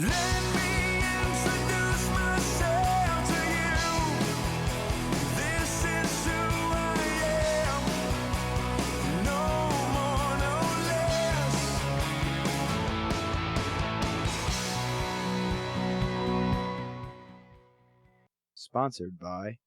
Let me introduce myself to you. This is who I am. No more, no less. Sponsored by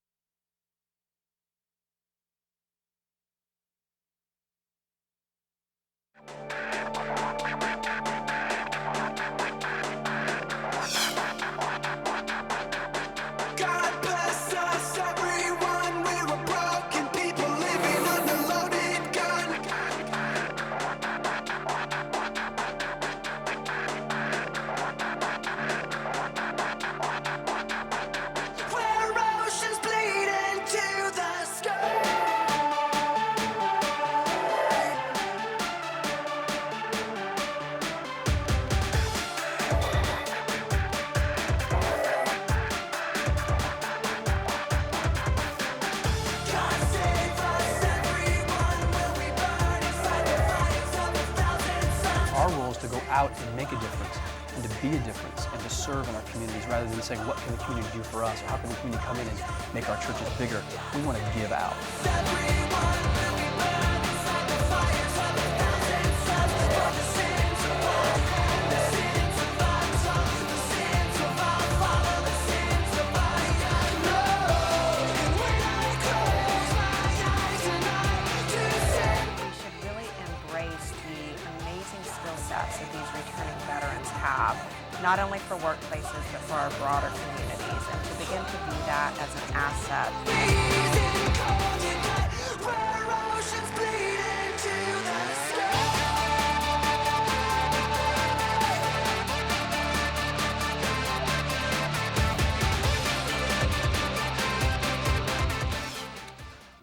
God bless us, everyone. We were broken people living under loaded gun. Where oceans bleed into the sky. God save us, everyone. Will we burn inside the fires of a thousand suns? Our role is to go out and make a difference, and to be a difference, and to serve in our communities, rather than saying, what can the community do for us, or how can the community come in and make our churches bigger. We want to give out. Everyone, will we burn inside the fires of a thousand suns? For the sins of our hand, the sins of our tongue, the sins of our father, the sins of our young. And when I close my eyes tonight to sin. We should really embrace the amazing skill sets that these returning veterans have, not only for workplaces, but for our broader communities, and to begin to view that as an asset. Freezing cold at night, where oceans bleed into the sky.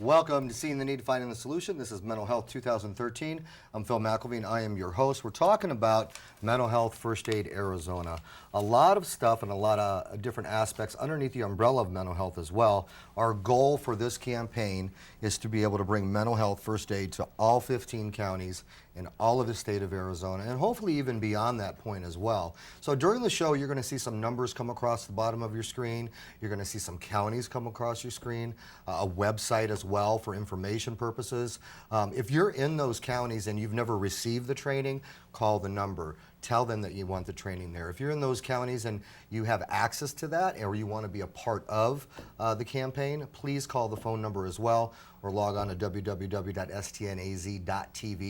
Welcome to Seeing the Need, Finding the Solution. This is Mental Health 2013. I'm Phil McIlveen. I am your host. We're talking about Mental Health First Aid Arizona. A lot of stuff and a lot of different aspects underneath the umbrella of mental health as well. Our goal for this campaign is to be able to bring mental health first aid to all 15 counties in all of the state of Arizona, and hopefully even beyond that point as well. So during the show, you're going to see some numbers come across the bottom of your screen. You're going to see some counties come across your screen, a website as well for information purposes. If you're in those counties and you've never received the training, call the number. Tell them that you want the training there. If you're in those counties and you have access to that, or you want to be a part of the campaign, please call the phone number as well, or log on to www.stnaz.tv.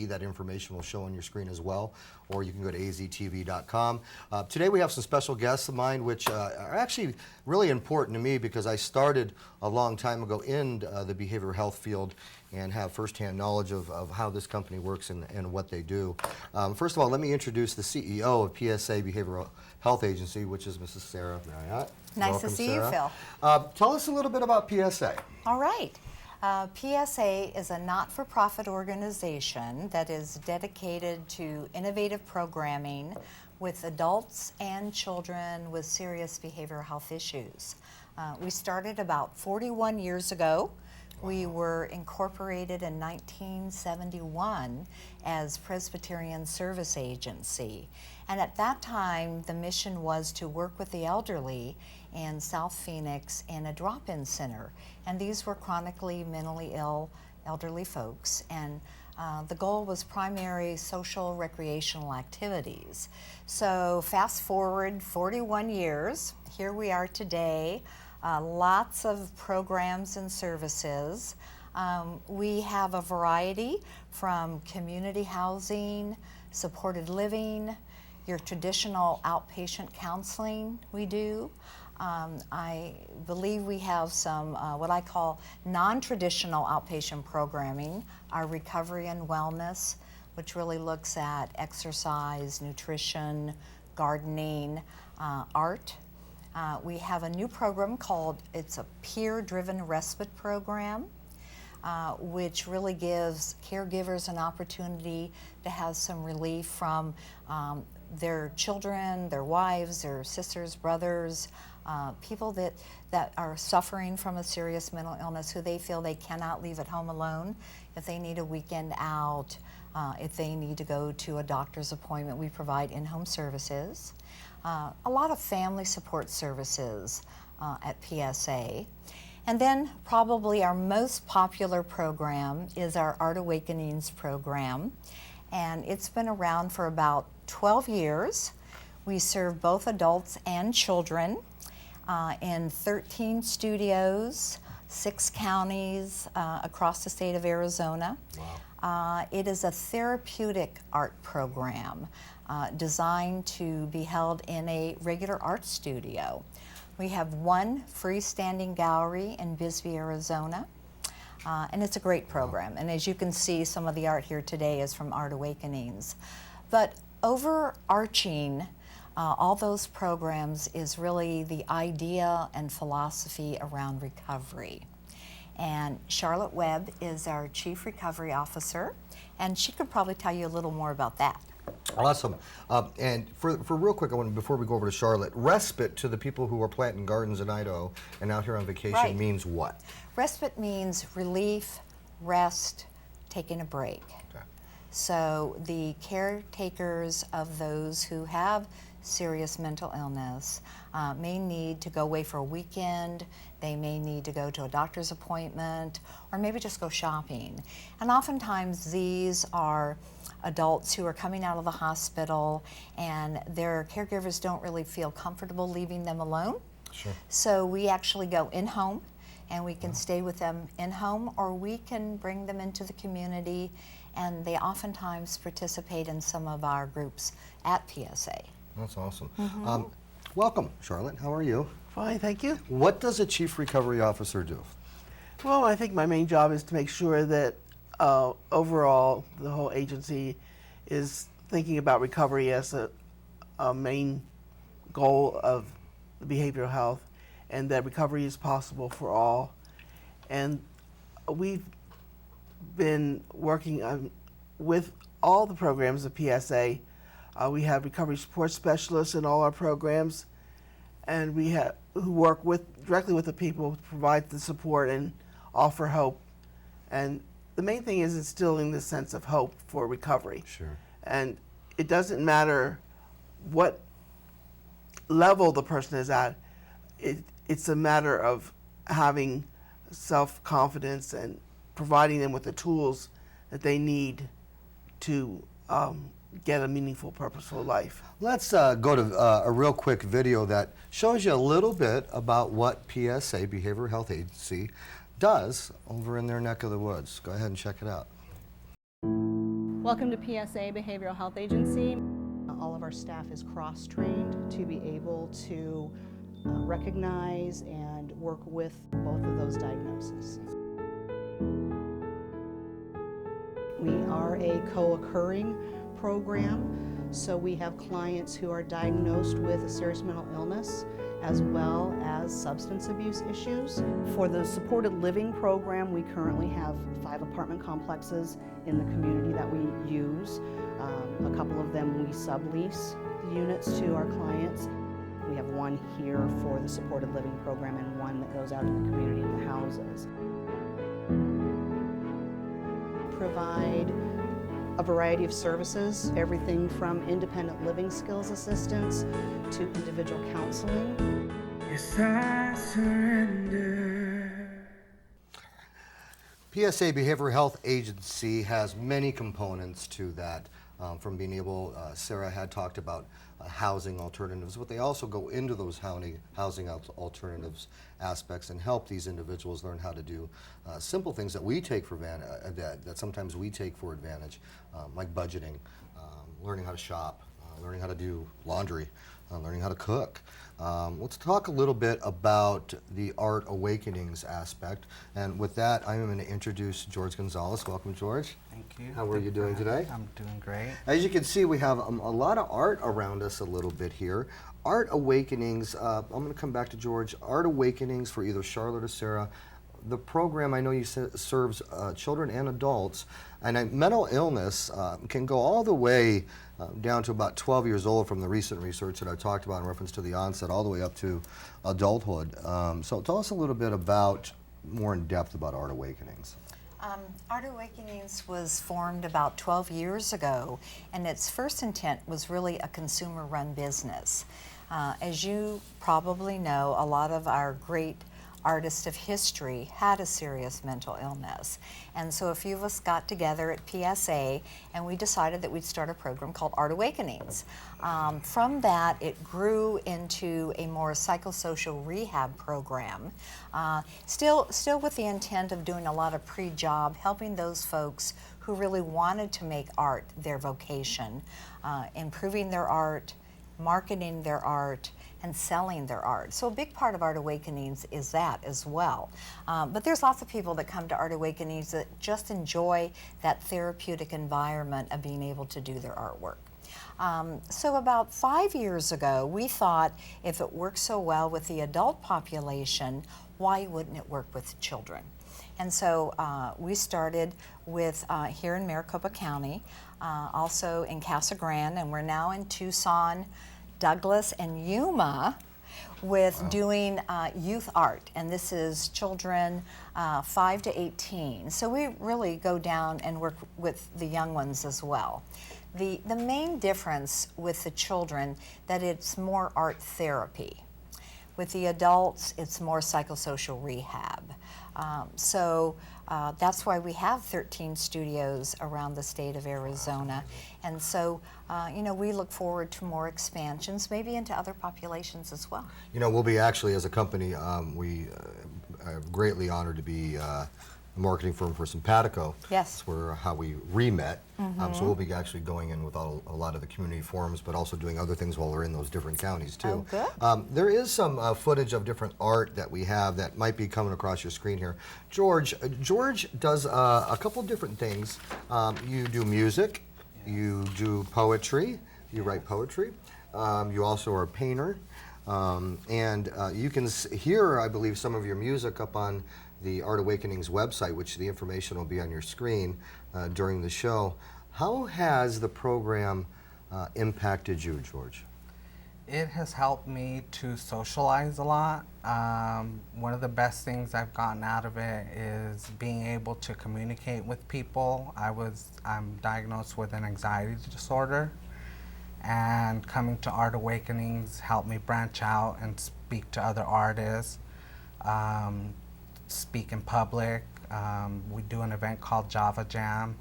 That information will show on your screen as well, or you can go to aztv.com. Today we have some special guests of mine, which are actually really important to me because I started a long time ago in the behavioral health field and have firsthand knowledge of how this company works and what they do. First of all, let me introduce the CEO of PSA Behavioral Health Agency, which is Mrs. Sara Marriott. Nice Welcome, to see Sara. you, Phil. Tell us a little bit about PSA. All right. PSA is a not-for-profit organization that is dedicated to innovative programming with adults and children with serious behavioral health issues. We started about 41 years ago. We were incorporated in 1971 as Presbyterian Service Agency. And at that time, the mission was to work with the elderly in South Phoenix in a drop-in center. And these were chronically mentally ill elderly folks. And the goal was primary social recreational activities. So fast forward 41 years, here we are today. Lots of programs and services. We have a variety from community housing, supported living, your traditional outpatient counseling we do. I believe we have some what I call non-traditional outpatient programming, our recovery and wellness, which really looks at exercise, nutrition, gardening, art. We have a new program called, it's a peer-driven respite program, which really gives caregivers an opportunity to have some relief from their children, their wives, their sisters, brothers, people that are suffering from a serious mental illness who they feel they cannot leave at home alone. If they need a weekend out, if they need to go to a doctor's appointment, we provide in-home services. A lot of family support services at PSA. And then probably our most popular program is our Art Awakenings program. And it's been around for about 12 years. We serve both adults and children in 13 studios, 6 counties across the state of Arizona. Wow. It is a therapeutic art program designed to be held in a regular art studio. We have one freestanding gallery in Bisbee, Arizona, and it's a great program. And as you can see, some of the art here today is from Art Awakenings. But overarching all those programs is really the idea and philosophy around recovery. And Charlotte Webb is our Chief Recovery Officer, and she could probably tell you a little more about that. Awesome. And for real quick, before we go over to Charlotte, respite to the people who are planting gardens in Idaho and out here on vacation means what? Respite means relief, rest, taking a break. Okay. So the caretakers of those who have serious mental illness may need to go away for a weekend, they may need to go to a doctor's appointment, or maybe just go shopping. And oftentimes these are adults who are coming out of the hospital and their caregivers don't really feel comfortable leaving them alone. Sure. So we actually go in-home and we can stay with them in-home, or we can bring them into the community, and they oftentimes participate in some of our groups at PSA. That's awesome. Welcome, Charlotte. How are you? Fine, thank you. What does a Chief Recovery Officer do? Well, I think my main job is to make sure that overall the whole agency is thinking about recovery as a main goal of behavioral health, and that recovery is possible for all. And we've been working with all the programs of PSA. We have recovery support specialists in all our programs, and we have who work directly with the people to provide the support and offer hope. And the main thing is instilling this sense of hope for recovery. Sure. And it doesn't matter what level the person is at. It's a matter of having self-confidence and providing them with the tools that they need to get a meaningful, purposeful life. Let's go to a real quick video that shows you a little bit about what PSA Behavioral Health Agency does over in their neck of the woods. Go ahead and check it out. Welcome to PSA Behavioral Health Agency. All of our staff is cross-trained to be able to recognize and work with both of those diagnoses. We are a co-occurring program, so we have clients who are diagnosed with a serious mental illness as well as substance abuse issues. For the supported living program, we currently have 5 apartment complexes in the community that we use. A couple of them we sublease the units to our clients. We have one here for the supported living program and one that goes out to the community in the houses. Provide a variety of services, everything from independent living skills assistance to individual counseling. Yes, I surrender. PSA Behavioral Health Agency has many components to that, from being able, Sarah had talked about housing alternatives, but they also go into those housing alternatives aspects and help these individuals learn how to do simple things that we take for that sometimes we take for advantage, like budgeting, learning how to shop, learning how to do laundry, learning how to cook. Let's talk a little bit about the Art Awakenings aspect, and with that I'm going to introduce Jorge Gonzalez. Welcome, George. Thank you. How are you doing today? I'm doing great. As you can see, we have a lot of art around us a little bit here. Art Awakenings, I'm going to come back to George. Art Awakenings, for either Charlotte or Sarah, the program, I know you serves children and adults, and mental illness can go all the way down to about 12 years old from the recent research that I talked about in reference to the onset all the way up to adulthood. So tell us a little bit about, more in depth about Art Awakenings. Art Awakenings was formed about 12 years ago, and its first intent was really a consumer-run business. As you probably know, a lot of our great artists of history had a serious mental illness. And so a few of us got together at PSA and we decided that we'd start a program called Art Awakenings. From that, it grew into a more psychosocial rehab program, still with the intent of doing a lot of pre-job, helping those folks who really wanted to make art their vocation, improving their art, marketing their art, and selling their art. So a big part of Art Awakenings is that as well. But there's lots of people that come to Art Awakenings that just enjoy that therapeutic environment of being able to do their artwork. So about 5 years ago, we thought if it works so well with the adult population, why wouldn't it work with children? And so we started with here in Maricopa County, also in Casa Grande, and we're now in Tucson, Douglas, and Yuma with doing youth art, and this is children 5 to 18. So we really go down and work with the young ones as well. The main difference with the children, that it's more art therapy. With the adults, it's more psychosocial rehab. That's why we have 13 studios around the state of Arizona. And so, we look forward to more expansions, maybe into other populations as well. We'll be actually, as a company, we are greatly honored to be a marketing firm for Simpatico. Yes. That's how we re-met. So we'll be actually going in with a lot of the community forums, but also doing other things while we're in those different counties too. Oh, good. There is some footage of different art that we have that might be coming across your screen here. George does a couple different things. You do music, you do poetry, you write poetry. You also are a painter, and you can hear, I believe, some of your music up on the Art Awakenings website, which the information will be on your screen during the show. How has the program impacted you, George? It has helped me to socialize a lot. One of the best things I've gotten out of it is being able to communicate with people. I'm diagnosed with an anxiety disorder, and coming to Art Awakenings helped me branch out and speak to other artists, speak in public. We do an event called Java Jam,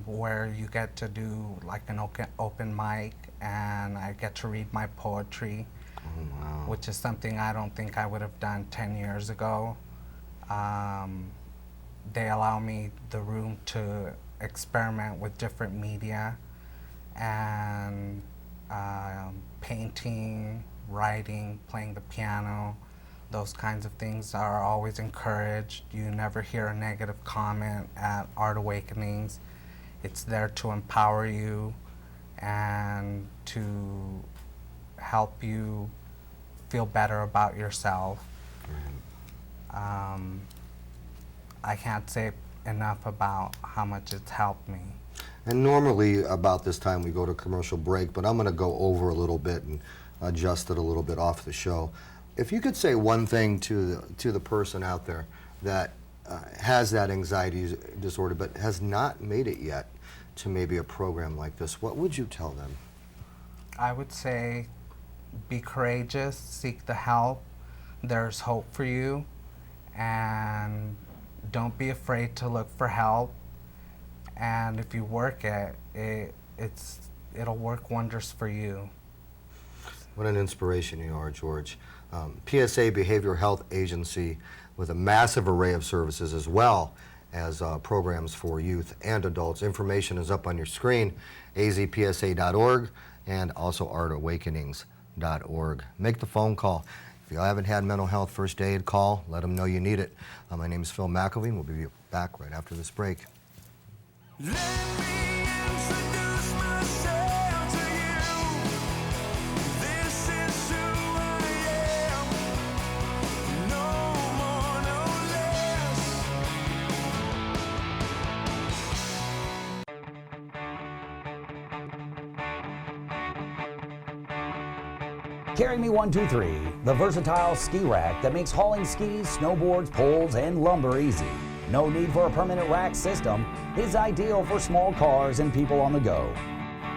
where you get to do like an open mic, and I get to read my poetry, which is something I don't think I would have done 10 years ago. They allow me the room to experiment with different media, and painting, writing, playing the piano. Those kinds of things are always encouraged. You never hear a negative comment at Art Awakenings. It's there to empower you and to help you feel better about yourself. I can't say enough about how much it's helped me. And normally about this time we go to commercial break, but I'm going to go over a little bit and adjust it a little bit off the show. If you could say one thing to the person out there that has that anxiety disorder but has not made it yet to maybe a program like this, what would you tell them? I would say be courageous, seek the help. There's hope for you, and don't be afraid to look for help. And if you work it'll work wonders for you. What an inspiration you are, George. PSA Behavioral Health Agency with a massive array of services as well as programs for youth and adults. Information is up on your screen, azpsa.org and also artawakenings.org. Make the phone call. If you haven't had mental health first aid, call. Let them know you need it. My name is Phil McIlveen. We'll be back right after this break. Let me introduce myself to you. This is who I am. No more, no Carry Me 123, the versatile ski rack that makes hauling skis, snowboards, poles, and lumber easy. No need for a permanent rack system. Is ideal for small cars and people on the go.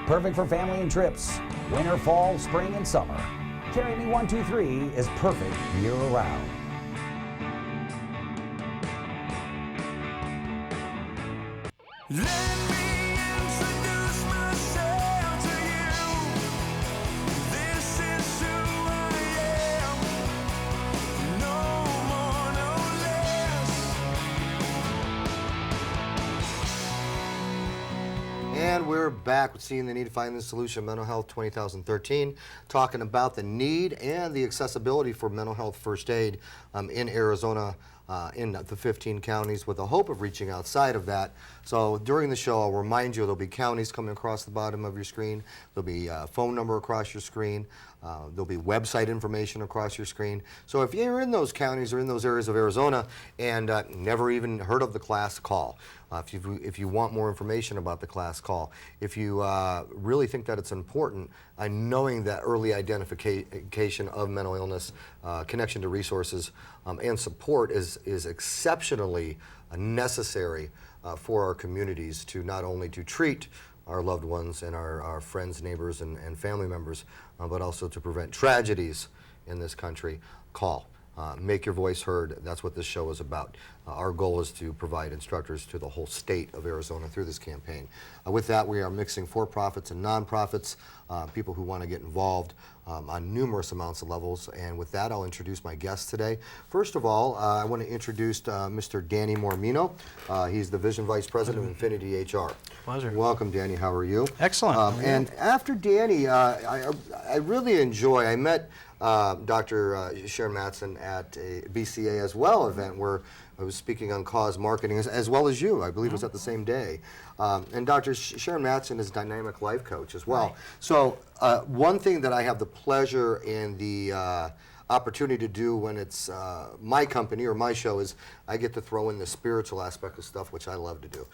Perfect for family and trips, winter, fall, spring, and summer. Carry Me 123 is perfect year-round. Let me introduce myself to you. This is who I am. No more, no less. And we're back with Seeing the Need, Finding the Solution, Mental Health 2013, talking about the need and the accessibility for mental health first aid in Arizona, in the 15 counties, with the hope of reaching outside of that. So during the show, I'll remind you there'll be counties coming across the bottom of your screen. There'll be a phone number across your screen. There'll be website information across your screen. So if you're in those counties or in those areas of Arizona and never even heard of the class, call. If you want more information about the class, call. If you really think that it's important, knowing that early identification of mental illness, connection to resources, and support is exceptionally necessary for our communities to not only to treat our loved ones and our friends, neighbors, and family members, but also to prevent tragedies in this country. Call. Make your voice heard. That's what this show is about. Our goal is to provide instructors to the whole state of Arizona through this campaign. With that, we are mixing for-profits and nonprofits, people who want to get involved on numerous amounts of levels. And with that, I'll introduce my guests today. First of all, I want to introduce Mr. Danny Mormino. He's the Vision Vice President of Infiniti HR. Pleasure. Welcome, Danny. How are you? Excellent. And after Danny, I really enjoy, I met Dr. Sheran Mattson at a BCA as well event where I was speaking on cause marketing, as well as you. I believe it was at the same day. And Dr. Sheran Mattson is a dynamic life coach as well. Right. So one thing that I have the pleasure and the opportunity to do when it's my company or my show is I get to throw in the spiritual aspect of stuff, which I love to do.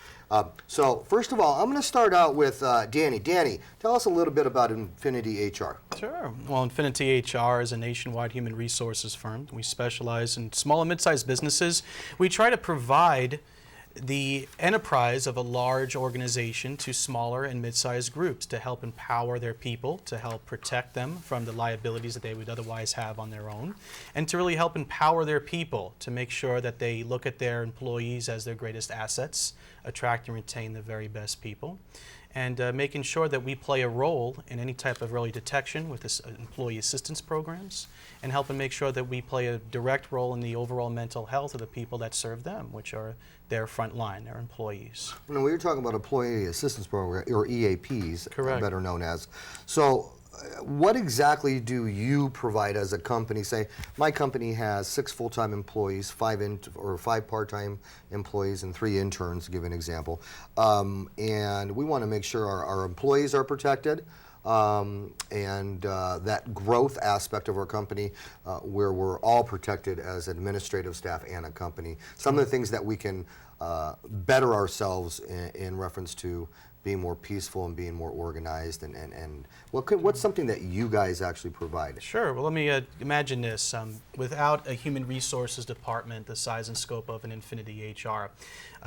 So first of all, I'm going to start out with Danny. Danny, tell us a little bit about Infiniti HR. Sure. Well, Infiniti HR is a nationwide human resources firm. We specialize in small and mid-sized businesses. We try to provide the enterprise of a large organization to smaller and mid-sized groups to help empower their people, to help protect them from the liabilities that they would otherwise have on their own, and to really help empower their people to make sure that they look at their employees as their greatest assets, attract and retain the very best people, and making sure that we play a role in any type of early detection with this employee assistance programs, and helping make sure that we play a direct role in the overall mental health of the people that serve them, which are their front line, their employees. Now, we were talking about employee assistance program, or EAPs, correct, better known as. So what exactly do you provide as a company? Say, my company has 6 full-time employees, 5 part-time employees, and 3 interns, to give an example. And we want to make sure our employees are protected, and that growth aspect of our company where we're all protected as administrative staff and a company. Some of the things that we can better ourselves in reference to being more peaceful and being more organized, and what's something that you guys actually provide? Sure. Well, let me imagine this. Without a human resources department the size and scope of an Infiniti HR,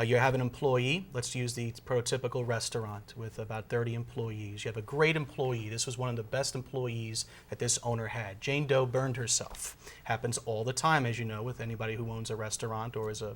you have an employee. Let's use the prototypical restaurant with about 30 employees. You have a great employee. This was one of the best employees that this owner had. Jane Doe burned herself. Happens all the time, as you know, with anybody who owns a restaurant or is a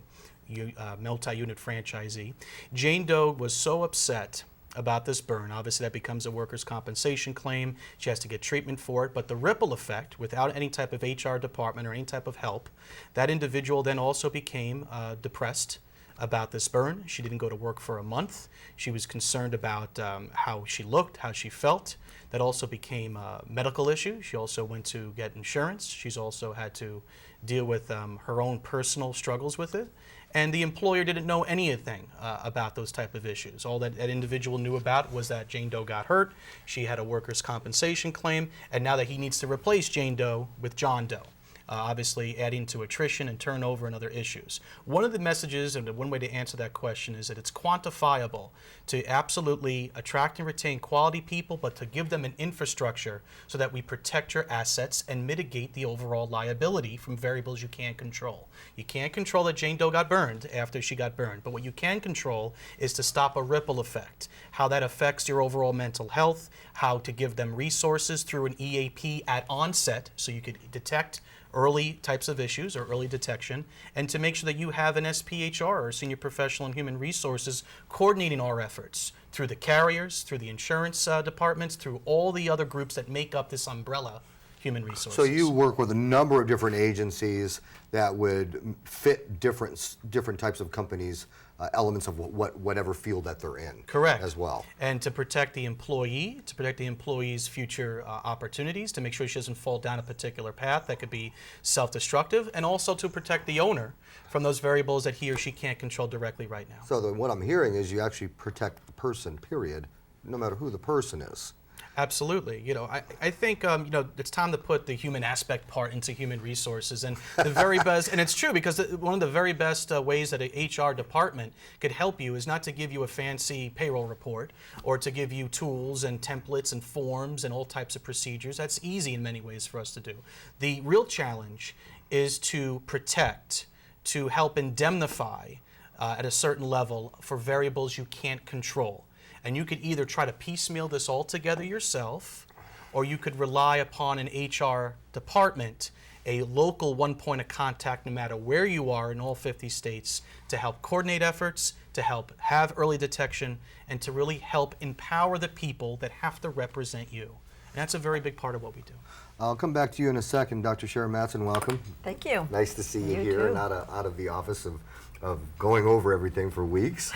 multi-unit franchisee. Jane Doe was so upset about this burn. Obviously, that becomes a workers' compensation claim. She has to get treatment for it. But the ripple effect, without any type of HR department or any type of help, that individual then also became depressed about this burn. She didn't go to work for a month. She was concerned about how she looked, how she felt. That also became a medical issue. She also went to get insurance. She's also had to deal with her own personal struggles with it. And the employer didn't know anything about those type of issues. All that individual knew about was that Jane Doe got hurt, she had a workers' compensation claim, and now that he needs to replace Jane Doe with John Doe. obviously adding to attrition and turnover and other issues. One of the messages, and one way to answer that question, is that it's quantifiable to absolutely attract and retain quality people, but to give them an infrastructure so that we protect your assets and mitigate the overall liability from variables you can't control. You can't control that Jane Doe got burned after she got burned, but what you can control is to stop a ripple effect, how that affects your overall mental health, how to give them resources through an EAP at onset so you could detect early types of issues or early detection, and to make sure that you have an SPHR or Senior Professional in Human Resources coordinating our efforts through the carriers, through the insurance departments, through all the other groups that make up this umbrella human resources. So you work with a number of different agencies that would fit different types of companies, elements of whatever field that they're in. Correct. As well. And to protect the employee, to protect the employee's future opportunities, to make sure she doesn't fall down a particular path that could be self-destructive, and also to protect the owner from those variables that he or she can't control directly right now. So what I'm hearing is you actually protect the person, period, no matter who the person is. Absolutely. You know, I think, you know, it's time to put the human aspect part into human resources. And the very best, and it's true, because one of the very best ways that an HR department could help you is not to give you a fancy payroll report or to give you tools and templates and forms and all types of procedures. That's easy in many ways for us to do. The real challenge is to protect, to help indemnify at a certain level for variables you can't control. And you could either try to piecemeal this all together yourself, or you could rely upon an HR department, a local one point of contact no matter where you are in all 50 states, to help coordinate efforts, to help have early detection, and to really help empower the people that have to represent you. And that's a very big part of what we do. I'll come back to you in a second. Dr. Sheran Mattson, welcome. Thank you. Nice to see you You here too. and out of the office of going over everything for weeks.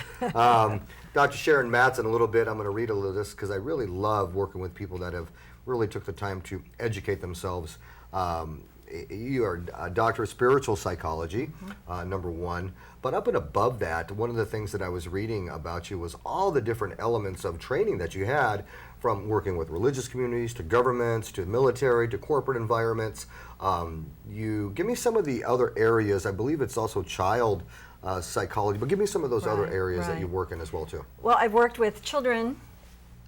Dr. Sheran Mattson, a little bit, I'm going to read a little of this because I really love working with people that have really took the time to educate themselves. You are a doctor of spiritual psychology, number one. But up and above that, one of the things that I was reading about you was all the different elements of training that you had, from working with religious communities to governments to military to corporate environments. You give me some of the other areas. I believe it's also child psychology, but give me some of those other areas that you work in as well too. Well, I've worked with children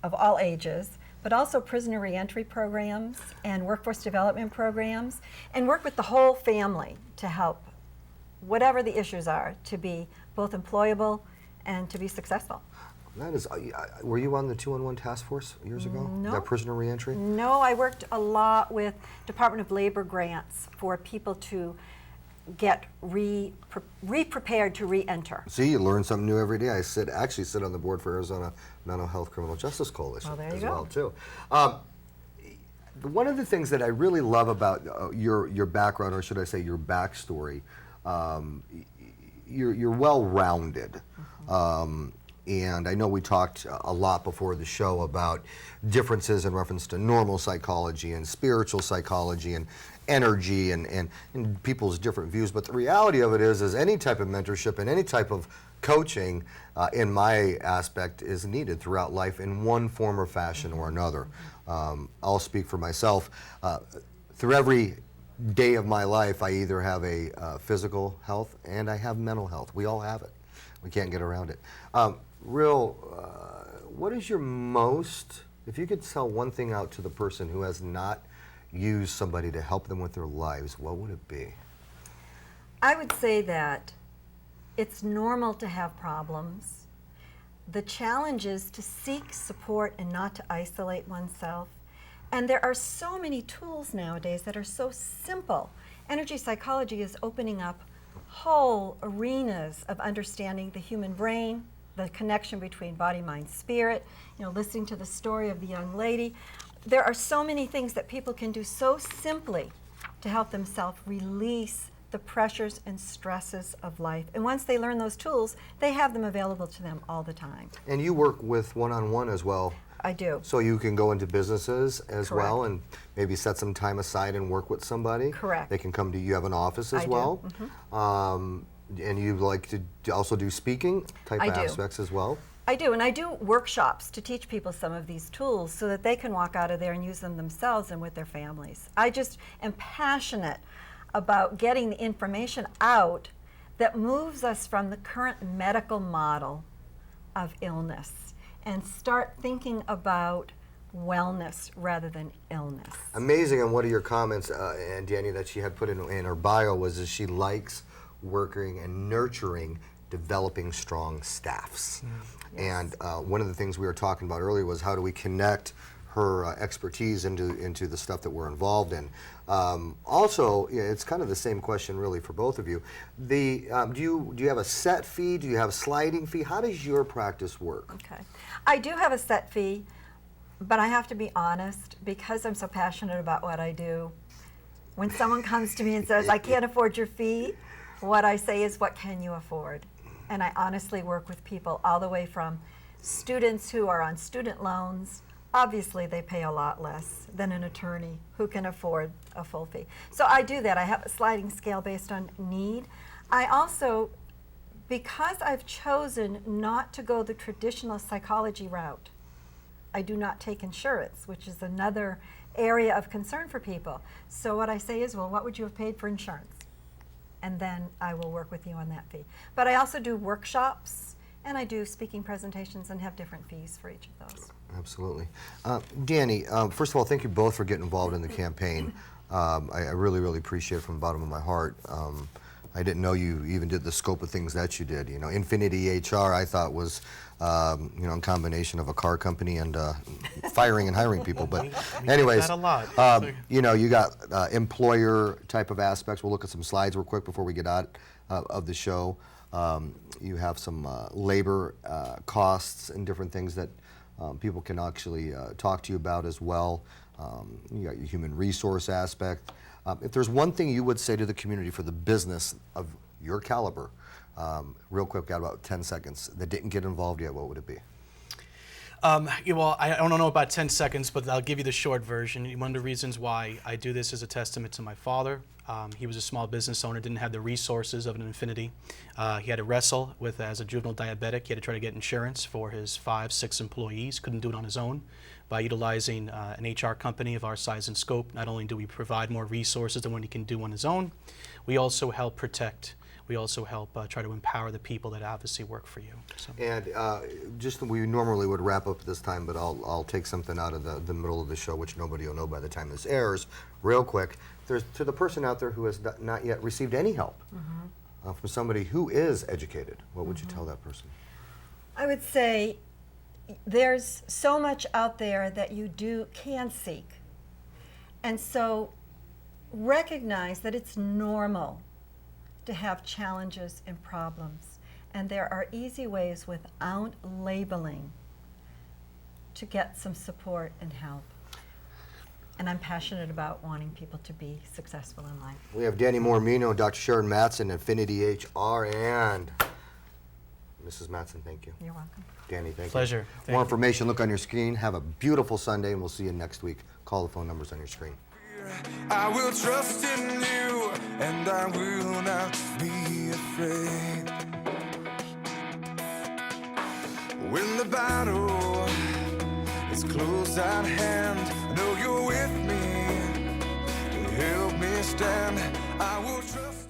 of all ages, but also prisoner reentry programs and workforce development programs, and work with the whole family to help, whatever the issues are, to be both employable and to be successful. That is, were you on the 2-on-1 task force years ago? No. That prisoner reentry? No, I worked a lot with Department of Labor grants for people to get re-prepared to re-enter. See, you learn something new every day. I actually sit on the board for Arizona Mental Health Criminal Justice Coalition as well too. One of the things that I really love about your background, or should I say your backstory, you're well-rounded. And I know we talked a lot before the show about differences in reference to normal psychology and spiritual psychology and energy and people's different views. But the reality of it is any type of mentorship and any type of coaching, in my aspect, is needed throughout life in one form or fashion or another. I'll speak for myself. Through every day of my life, I either have a physical health and I have mental health. We all have it. We can't get around it. What is your most, if you could tell one thing out to the person who has not used somebody to help them with their lives, what would it be? I would say that it's normal to have problems. The challenge is to seek support and not to isolate oneself. And there are so many tools nowadays that are so simple. Energy psychology is opening up whole arenas of understanding the human brain, the connection between body, mind, spirit, you know, listening to the story of the young lady. There are so many things that people can do so simply to help themselves release the pressures and stresses of life. And once they learn those tools, they have them available to them all the time. And you work with one-on-one as well. I do. So you can go into businesses as Correct. well and maybe set some time aside and work with somebody. Correct. They can come to you. You have an office as I do. well. Mhm. And you like to also do speaking type I do. aspects as well. I do, and I do workshops to teach people some of these tools so that they can walk out of there and use them themselves and with their families. I just am passionate about getting the information out that moves us from the current medical model of illness and start thinking about wellness rather than illness. Amazing. And one of your comments, and Danny, that she had put in her bio was that she likes working and nurturing developing strong staffs. And one of the things we were talking about earlier was how do we connect her expertise into the stuff that we're involved in. Also, it's kind of the same question really for both of you. Do you have a set fee? Do you have a sliding fee? How does your practice work? Okay. I do have a set fee, but I have to be honest, because I'm so passionate about what I do. When someone comes to me and says, I can't afford your fee, what I say is, what can you afford? And I honestly work with people all the way from students who are on student loans. Obviously, they pay a lot less than an attorney who can afford a full fee. So I do that. I have a sliding scale based on need. I also, because I've chosen not to go the traditional psychology route, I do not take insurance, which is another area of concern for people. So what I say is, well, what would you have paid for insurance? And then I will work with you on that fee. But I also do workshops, and I do speaking presentations and have different fees for each of those. Absolutely. Danny, first of all, thank you both for getting involved in the campaign. I really, really appreciate it from the bottom of my heart. I didn't know you even did the scope of things that you did. You know, Infiniti HR I thought was, you know, a combination of a car company and firing and hiring people. But anyways, that a lot. you know, you got employer type of aspects. We'll look at some slides real quick before we get out of the show. You have some labor costs and different things that people can actually talk to you about as well. You got your human resource aspect. If there's one thing you would say to the community for the business of your caliber, real quick, got about 10 seconds, that didn't get involved yet, what would it be? Yeah, well, I don't know about 10 seconds, but I'll give you the short version. One of the reasons why I do this is a testament to my father. He was a small business owner, didn't have the resources of an Infiniti. He had to wrestle with, as a juvenile diabetic, he had to try to get insurance for his 5, 6 employees, couldn't do it on his own. By utilizing an HR company of our size and scope, not only do we provide more resources than what he can do on his own, we also help protect. We also help try to empower the people that obviously work for you. So. And just we normally would wrap up at this time, but I'll take something out of the middle of the show, which nobody will know by the time this airs, real quick. There's to the person out there who has not yet received any help from somebody who is educated, what would you tell that person? I would say there's so much out there that you can seek. And so recognize that it's normal to have challenges and problems. And there are easy ways without labeling to get some support and help. And I'm passionate about wanting people to be successful in life. We have Danny Mormino, Dr. Sheran Mattson, Infiniti HR, and Mrs. Mattson, thank you. You're welcome. Danny, thank Pleasure. you. Thank More you. information, look on your screen. Have a beautiful Sunday, and we'll see you next week. Call the phone numbers on your screen. I will trust in you, and I will not be afraid. When the battle is close at hand, I know you're with me. Help me stand. I will trust.